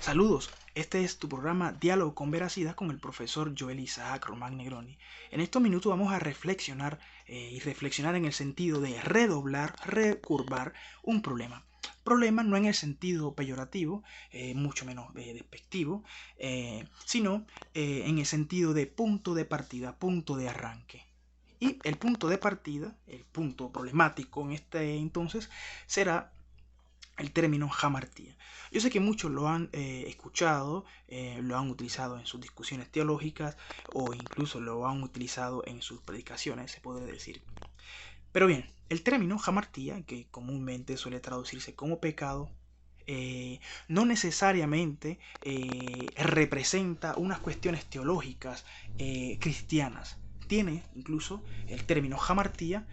Saludos, este es tu programa Diálogo con Veracidad con el profesor Joel Isaac Román Negroni. En estos minutos vamos a reflexionar y reflexionar en el sentido de redoblar, recurvar un problema. Problema no en el sentido peyorativo, mucho menos despectivo, sino en el sentido de punto de partida, punto de arranque. Y el punto de partida, el punto problemático en este entonces, será el término jamartía. Yo sé que muchos lo han escuchado, lo han utilizado en sus discusiones teológicas o incluso lo han utilizado en sus predicaciones, se puede decir. Pero bien, el término jamartía, que comúnmente suele traducirse como pecado, no necesariamente representa unas cuestiones teológicas cristianas. Tiene incluso el término jamartía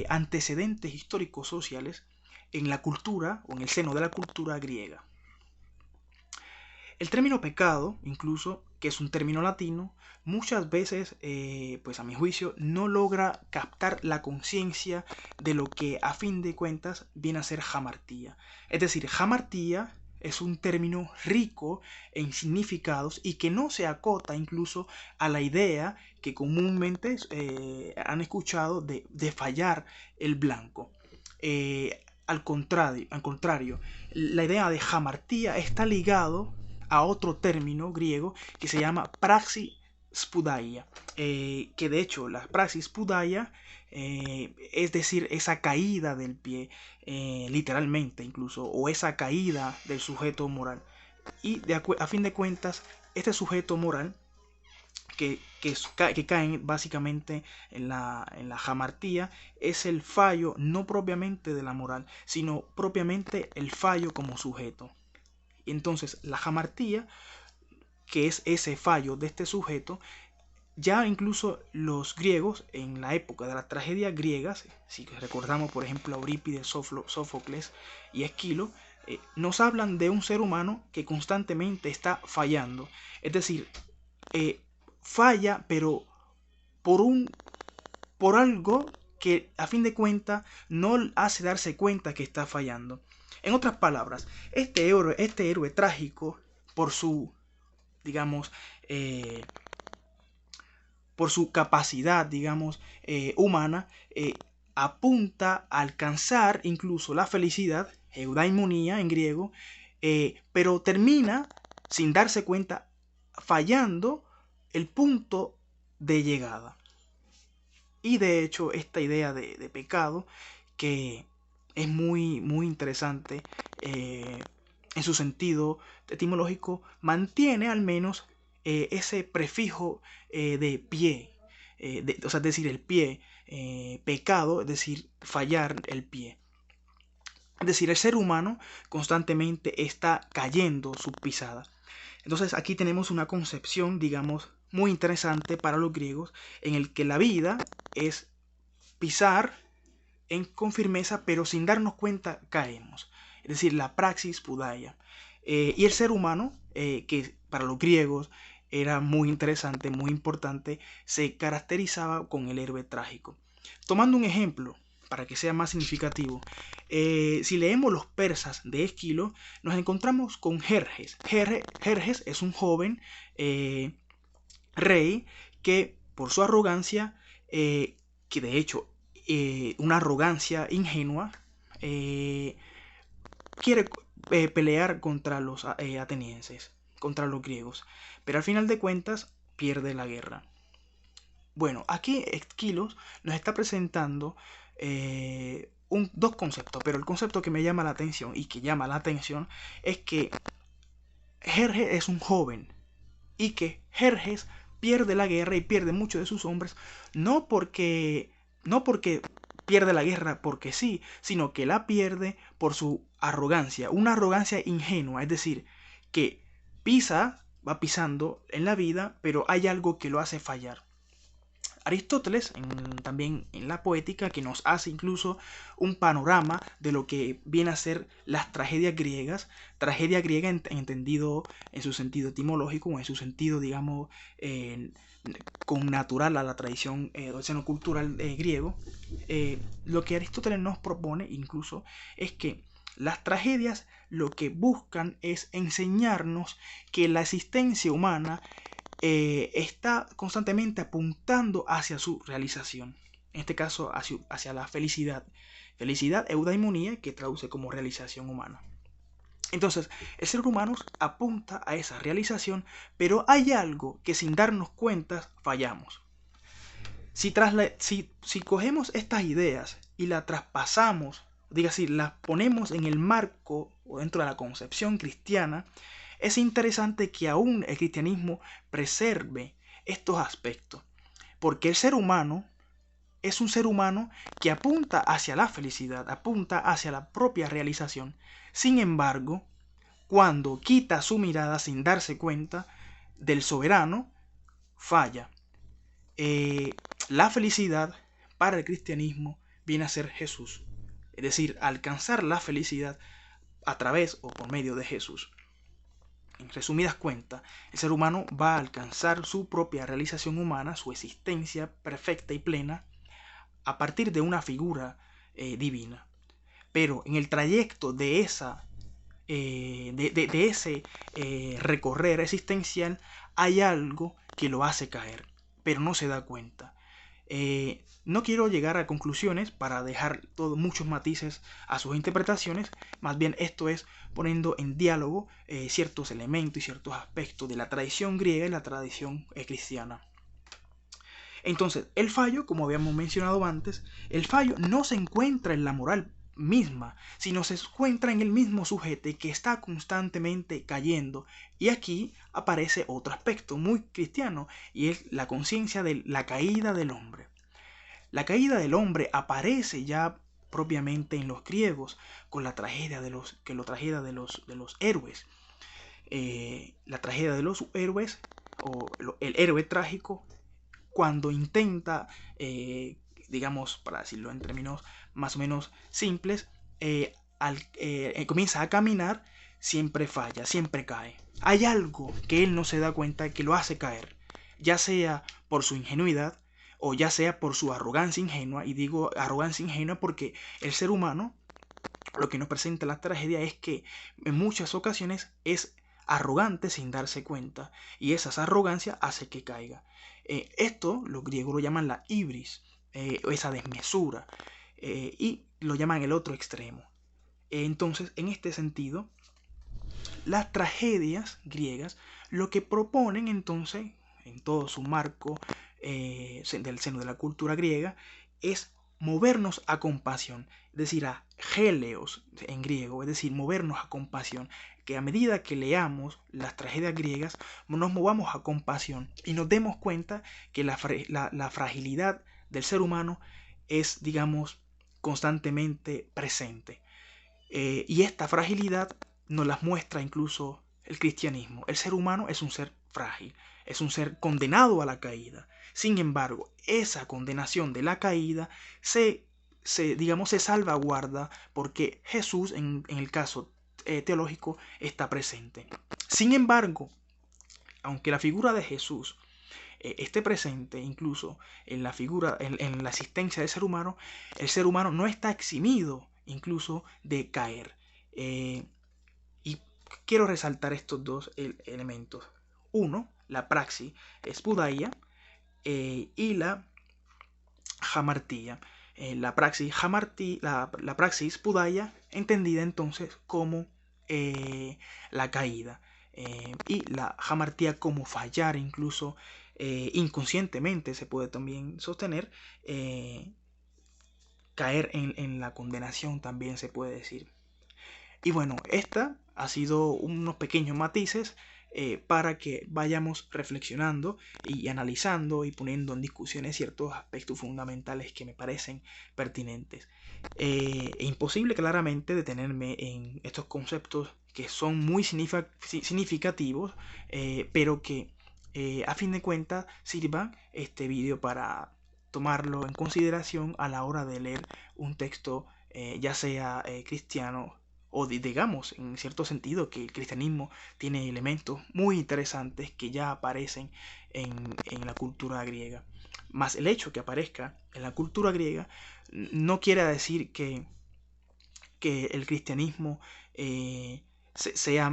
antecedentes históricos sociales en la cultura o en el seno de la cultura griega. El término pecado, incluso, que es un término latino, muchas veces, pues a mi juicio, no logra captar la conciencia de lo que a fin de cuentas viene a ser jamartía. Es decir, jamartía es un término rico en significados y que no se acota incluso a la idea que comúnmente han escuchado de fallar el blanco. Al contrario, la idea de jamartía está ligado a otro término griego que se llama praxis spudaia, que de hecho la praxis spudaia, es decir, esa caída del pie, literalmente incluso, o esa caída del sujeto moral. Y a fin de cuentas, este sujeto moral que caen básicamente en la jamartía es el fallo no propiamente de la moral, sino propiamente el fallo como sujeto. Y entonces la jamartía, que es ese fallo de este sujeto, ya incluso los griegos en la época de las tragedias griegas, si recordamos por ejemplo a Eurípides, Sófocles y Esquilo, nos hablan de un ser humano que constantemente está fallando. Es decir, falla, pero por algo que a fin de cuentas no hace darse cuenta que está fallando. En otras palabras, este héroe trágico, por su, digamos, por su capacidad, digamos, humana, apunta a alcanzar incluso la felicidad, eudaimonía en griego, pero termina, sin darse cuenta, fallando el punto de llegada. Y de hecho esta idea de pecado, que es muy, muy interesante en su sentido etimológico, mantiene al menos ese prefijo de pie, o sea, es decir, el pie, pecado, es decir, fallar el pie. Es decir, el ser humano constantemente está cayendo su pisada. Entonces aquí tenemos una concepción, digamos, muy interesante para los griegos, en el que la vida es pisar con firmeza, pero sin darnos cuenta caemos. Es decir, la praxis pudaia. Y el ser humano, que para los griegos era muy interesante, muy importante, se caracterizaba con el héroe trágico. Tomando un ejemplo, para que sea más significativo, si leemos los persas de Esquilo, nos encontramos con Jerjes. Jerjes es un joven rey que por su arrogancia, que de hecho una arrogancia ingenua, quiere pelear contra los atenienses, contra los griegos, pero al final de cuentas pierde la guerra. Bueno, aquí Esquilos nos está presentando dos conceptos, pero el concepto que me llama la atención y que llama la atención es que Jerjes es un joven y que Jerjes pierde la guerra y pierde muchos de sus hombres no porque pierde la guerra porque sí, sino que la pierde por su arrogancia, una arrogancia ingenua, es decir, que va pisando en la vida, pero hay algo que lo hace fallar. Aristóteles, también en la poética, que nos hace incluso un panorama de lo que viene a ser las tragedias griegas, tragedia griega entendido en su sentido etimológico o en su sentido, digamos, con natural a la tradición del seno cultural griego. Lo que Aristóteles nos propone incluso es que Las tragedias lo que buscan es enseñarnos que la existencia humana está constantemente apuntando hacia su realización. En este caso, hacia la felicidad. Felicidad, eudaimonía, que traduce como realización humana. Entonces, el ser humano apunta a esa realización, pero hay algo que sin darnos cuenta fallamos. Si cogemos estas ideas y las traspasamos, diga así, las ponemos en el marco o dentro de la concepción cristiana, es interesante que aún el cristianismo preserve estos aspectos, porque el ser humano es un ser humano que apunta hacia la felicidad, apunta hacia la propia realización. Sin embargo, cuando quita su mirada sin darse cuenta del soberano, falla. La felicidad para el cristianismo viene a ser Jesús, es decir, alcanzar la felicidad a través o por medio de Jesús. En resumidas cuentas, el ser humano va a alcanzar su propia realización humana, su existencia perfecta y plena, a partir de una figura divina. Pero en el trayecto de ese recorrer existencial hay algo que lo hace caer, pero no se da cuenta. No quiero llegar a conclusiones para dejar muchos matices a sus interpretaciones, más bien esto es poniendo en diálogo ciertos elementos y ciertos aspectos de la tradición griega y la tradición cristiana. Entonces, el fallo, como habíamos mencionado antes, el fallo no se encuentra en la moral misma, sino se encuentra en el mismo sujeto que está constantemente cayendo. Y aquí aparece otro aspecto muy cristiano, y es la conciencia de la caída del hombre. La caída del hombre aparece ya propiamente en los griegos con la tragedia de los héroes. La tragedia de los héroes, o el héroe trágico, cuando intenta, digamos, para decirlo en términos más o menos simples, comienza a caminar, siempre falla, siempre cae. Hay algo que él no se da cuenta que lo hace caer, ya sea por su ingenuidad o ya sea por su arrogancia ingenua. Y digo arrogancia ingenua porque el ser humano, lo que nos presenta la tragedia es que en muchas ocasiones es arrogante sin darse cuenta, y esa arrogancia hace que caiga. Esto los griegos lo llaman la ibris, esa desmesura, y lo llaman el otro extremo. Entonces, en este sentido, las tragedias griegas lo que proponen entonces, en todo su marco del seno de la cultura griega, es movernos a compasión, es decir, a geleos en griego, es decir, movernos a compasión, que a medida que leamos las tragedias griegas nos movamos a compasión y nos demos cuenta que la fragilidad del ser humano es, digamos, constantemente presente. Y esta fragilidad nos las muestra incluso el cristianismo. El ser humano es un ser frágil, es un ser condenado a la caída. Sin embargo, esa condenación de la caída se salvaguarda porque Jesús, en el caso teológico, está presente. Sin embargo, aunque la figura de Jesús esté presente incluso en la figura, en la existencia del ser humano, el ser humano no está eximido incluso de caer. Y quiero resaltar estos dos elementos. Uno, la praxis espudaia y la hamartia. La praxis pudaia, entendida entonces como la caída, y la hamartia como fallar, incluso inconscientemente se puede también sostener, caer en la condenación también se puede decir. Y bueno, esta ha sido unos pequeños matices para que vayamos reflexionando y analizando y poniendo en discusiones ciertos aspectos fundamentales que me parecen pertinentes. Es imposible claramente detenerme en estos conceptos que son muy significativos, pero que a fin de cuentas sirvan este vídeo para tomarlo en consideración a la hora de leer un texto, ya sea cristiano, o digamos, en cierto sentido, que el cristianismo tiene elementos muy interesantes que ya aparecen en la cultura griega. Más el hecho que aparezca en la cultura griega no quiere decir que que el cristianismo sea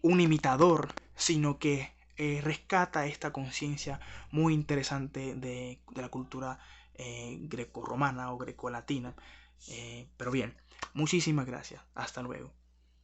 un imitador, sino que rescata esta conciencia muy interesante de la cultura greco-romana o greco-latina. Pero bien, muchísimas gracias. Hasta luego.